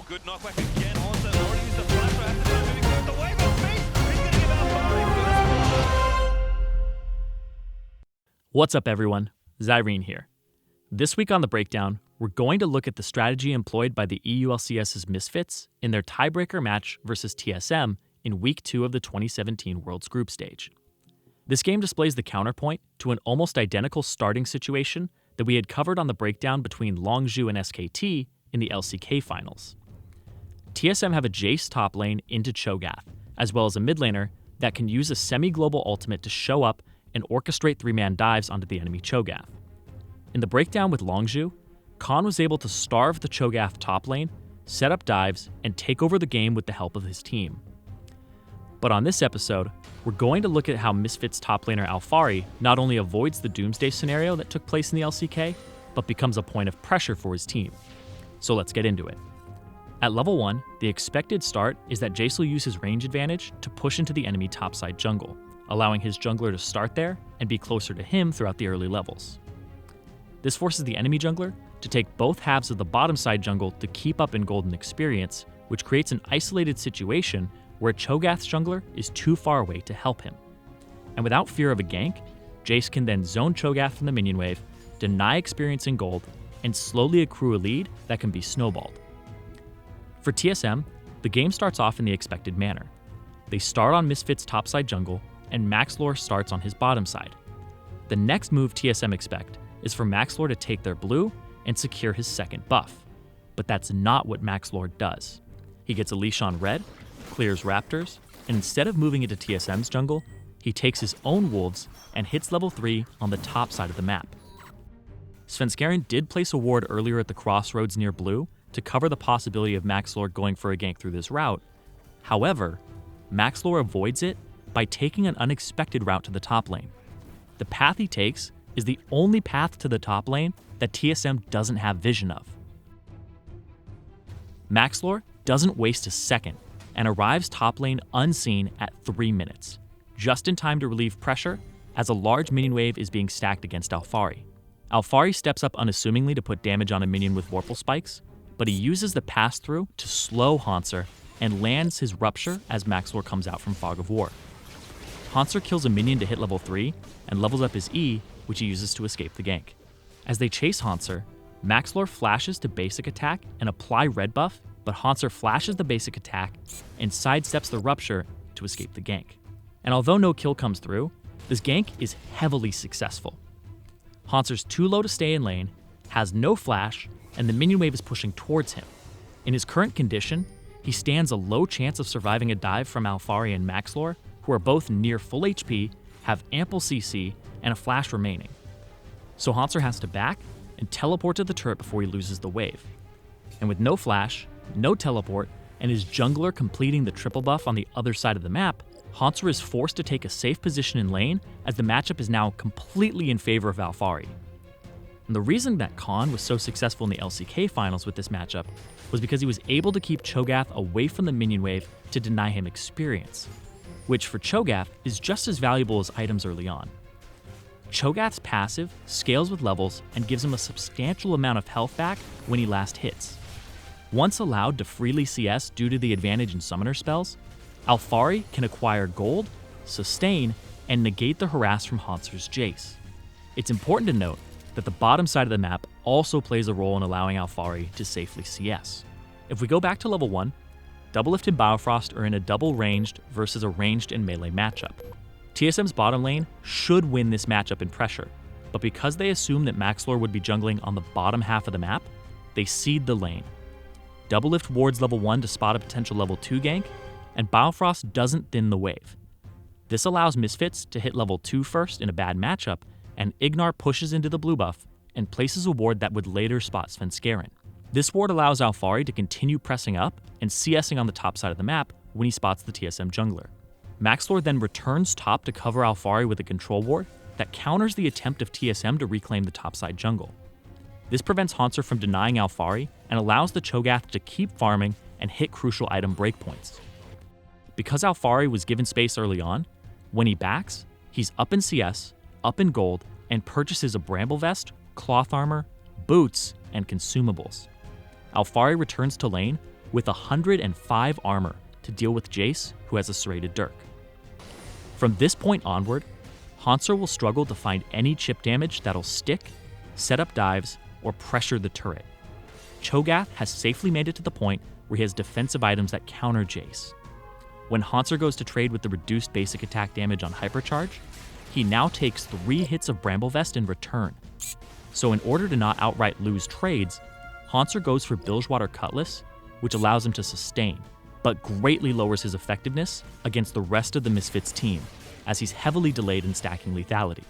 Oh, good knockback again. Also, already used the flash right after that. Moving towards the wave of space. He's going to give out firing. What's up, everyone? Zirene here. This week on The Breakdown, we're going to look at the strategy employed by the EULCS's Misfits in their tiebreaker match versus TSM in Week 2 of the 2017 Worlds Group Stage. This game displays the counterpoint to an almost identical starting situation that we had covered on the breakdown between Longzhu and SKT in the LCK finals. TSM have a Jace top lane into Cho'Gath, as well as a mid laner that can use a semi-global ultimate to show up and orchestrate three-man dives onto the enemy Cho'Gath. In the breakdown with Longzhu, Khan was able to starve the Cho'Gath top lane, set up dives, and take over the game with the help of his team. But on this episode, we're going to look at how Misfits top laner Alphari not only avoids the Doomsday scenario that took place in the LCK, but becomes a point of pressure for his team. So let's get into it. At level 1, the expected start is that Jace will use his range advantage to push into the enemy topside jungle, allowing his jungler to start there and be closer to him throughout the early levels. This forces the enemy jungler to take both halves of the bottom side jungle to keep up in golden experience, which creates an isolated situation where Cho'Gath's jungler is too far away to help him. And without fear of a gank, Jace can then zone Cho'Gath from the minion wave, deny experience in gold, and slowly accrue a lead that can be snowballed. For TSM, the game starts off in the expected manner. They start on Misfits' topside jungle, and Maxlore starts on his bottom side. The next move TSM expect is for Maxlore to take their blue and secure his second buff. But that's not what Maxlore does. He gets a leash on red, clears raptors, and instead of moving into TSM's jungle, he takes his own wolves and hits level 3 on the top side of the map. Svenskeren did place a ward earlier at the crossroads near blue to cover the possibility of Maxlore going for a gank through this route. However, Maxlore avoids it by taking an unexpected route to the top lane. The path he takes is the only path to the top lane that TSM doesn't have vision of. Maxlore doesn't waste a second and arrives top lane unseen at 3 minutes, just in time to relieve pressure as a large minion wave is being stacked against Alphari. Alphari steps up unassumingly to put damage on a minion with Vorpal spikes, but he uses the pass-through to slow Hauntzer and lands his Rupture as Maxlore comes out from Fog of War. Hauntzer kills a minion to hit level 3 and levels up his E, which he uses to escape the gank. As they chase Hauntzer, Maxlore flashes to basic attack and apply red buff, but Hauntzer flashes the basic attack and sidesteps the Rupture to escape the gank. And although no kill comes through, this gank is heavily successful. Hauntzer's too low to stay in lane, has no flash, and the minion wave is pushing towards him. In his current condition, he stands a low chance of surviving a dive from Alphari and Maxlore, who are both near full HP, have ample CC, and a flash remaining. So Hauntzer has to back and teleport to the turret before he loses the wave. And with no flash, no teleport, and his jungler completing the triple buff on the other side of the map, Hauntzer is forced to take a safe position in lane as the matchup is now completely in favor of Alphari. And the reason that Khan was so successful in the LCK finals with this matchup was because he was able to keep Cho'Gath away from the minion wave to deny him experience, which for Cho'Gath is just as valuable as items early on. Cho'Gath's passive scales with levels and gives him a substantial amount of health back when he last hits. Once allowed to freely CS due to the advantage in summoner spells, Alphari can acquire gold, sustain, and negate the harass from Hauntzer's Jace. It's important to note that the bottom side of the map also plays a role in allowing Alphari to safely CS. If we go back to level 1, Doublelift and Biofrost are in a double ranged versus a ranged and melee matchup. TSM's bottom lane should win this matchup in pressure, but because they assume that Maxlore would be jungling on the bottom half of the map, they cede the lane. Doublelift wards level 1 to spot a potential level 2 gank, and Biofrost doesn't thin the wave. This allows Misfits to hit level 2 first in a bad matchup, and Ignar pushes into the blue buff and places a ward that would later spot Svenskeren. This ward allows Alphari to continue pressing up and CSing on the top side of the map when he spots the TSM jungler. Maxlore then returns top to cover Alphari with a control ward that counters the attempt of TSM to reclaim the topside jungle. This prevents Hauntzer from denying Alphari and allows the Cho'Gath to keep farming and hit crucial item breakpoints. Because Alphari was given space early on, when he backs, he's up in CS, up in gold, and purchases a bramble vest, cloth armor, boots, and consumables. Alphari returns to lane, with 105 armor to deal with Jace, who has a serrated Dirk. From this point onward, Hauntzer will struggle to find any chip damage that'll stick, set up dives, or pressure the turret. Cho'Gath has safely made it to the point where he has defensive items that counter Jace. When Hauntzer goes to trade with the reduced basic attack damage on Hypercharge, he now takes 3 hits of Bramble Vest in return. So in order to not outright lose trades, Hauntzer goes for Bilgewater Cutlass, which allows him to sustain, but greatly lowers his effectiveness against the rest of the Misfits team, as he's heavily delayed in stacking lethality.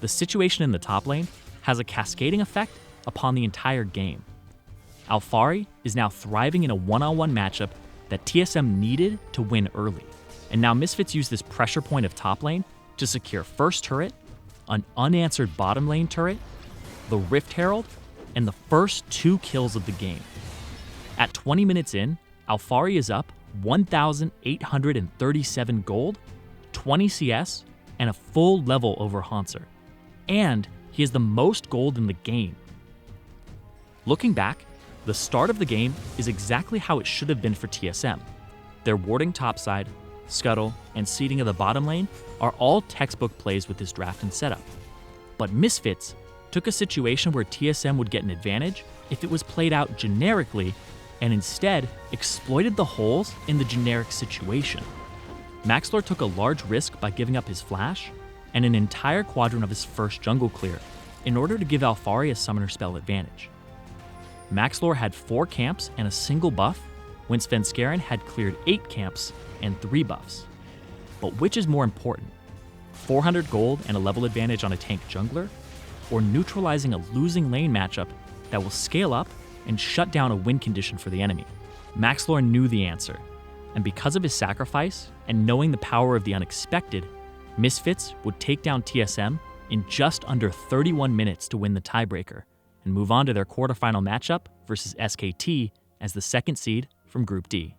The situation in the top lane has a cascading effect upon the entire game. Alphari is now thriving in a one-on-one matchup that TSM needed to win early, and now Misfits use this pressure point of top lane to secure first turret, an unanswered bottom lane turret, the Rift Herald, and the first 2 kills of the game. At 20 minutes in, Alphari is up 1,837 gold, 20 CS, and a full level over Hauntzer. And he has the most gold in the game. Looking back, the start of the game is exactly how it should have been for TSM. Their warding topside, scuttle, and seeding of the bottom lane are all textbook plays with this draft and setup. But Misfits took a situation where TSM would get an advantage if it was played out generically, and instead exploited the holes in the generic situation. Maxlor took a large risk by giving up his flash and an entire quadrant of his first jungle clear in order to give Alphari a summoner spell advantage. Maxlor had 4 camps and a single buff, when Svenskeren had cleared 8 camps and 3 buffs. But which is more important? 400 gold and a level advantage on a tank jungler, or neutralizing a losing lane matchup that will scale up and shut down a win condition for the enemy? Maxlor knew the answer, and because of his sacrifice and knowing the power of the unexpected, Misfits would take down TSM in just under 31 minutes to win the tiebreaker and move on to their quarterfinal matchup versus SKT as the second seed from Group D.